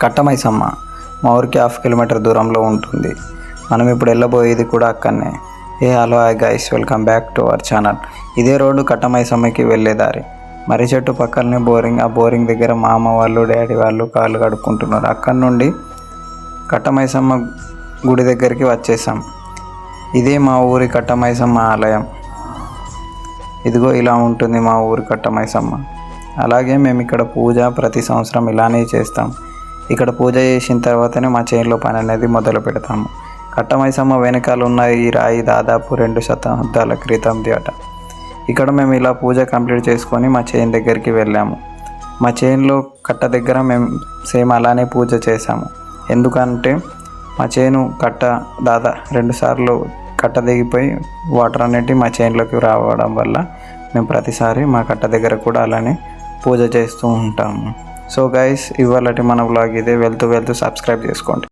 కట్టమైసమ్మ మా ఊరికి 1/2 కిలోమీటర్ దూరంలో ఉంటుంది. మనం ఇప్పుడు వెళ్ళబోయేది కూడా అక్కడనే. Hello hi guys, welcome back to our channel. ఇదే రోడ్డు కట్టమైసమ్మకి వెళ్ళే దారి. మర్రి చెట్టు పక్కనే బోరింగ్. ఆ బోరింగ్ దగ్గర మా అమ్మ వాళ్ళు డాడీ వాళ్ళు కాళ్ళు కడుక్కుంటున్నారు. అక్కడ నుండి కట్టమైసమ్మ గుడి దగ్గరికి వచ్చేసాం. ఇదే మా ఊరి కట్టమైసమ్మ ఆలయం. ఇదిగో ఇలా ఉంటుంది మా ఊరి కట్టమైసమ్మ. అలాగే మేము ఇక్కడ పూజ ప్రతి సంవత్సరం ఇలానే చేస్తాం. ఇక్కడ పూజ చేసిన తర్వాతనే మా చేనులో పని అనేది మొదలు పెడతాము. కట్టమైసమ్మ వెనకాల ఉన్న ఈ రాయి దాదాపు 2 శతాబ్దాల క్రితంది అట. ఇక్కడ మేము ఇలా పూజ కంప్లీట్ చేసుకొని మా చేను దగ్గరికి వెళ్ళాము. మా చేనులో కట్ట దగ్గర మేము సేమ్ అలానే పూజ చేసాము. ఎందుకంటే మా చేను కట్ట 2 సార్లు కట్ట దిగిపోయి వాటర్ అనేటివి మా చేనులోకి రావడం వల్ల మేము ప్రతిసారి మా కట్ట దగ్గర కూడా అలానే పూజ చేస్తూ ఉంటాము. సో గైస్, ఇవాళ మన వ్లాగ్ ఇదే. వెళ్తూ సబ్స్క్రైబ్ చేసుకోండి.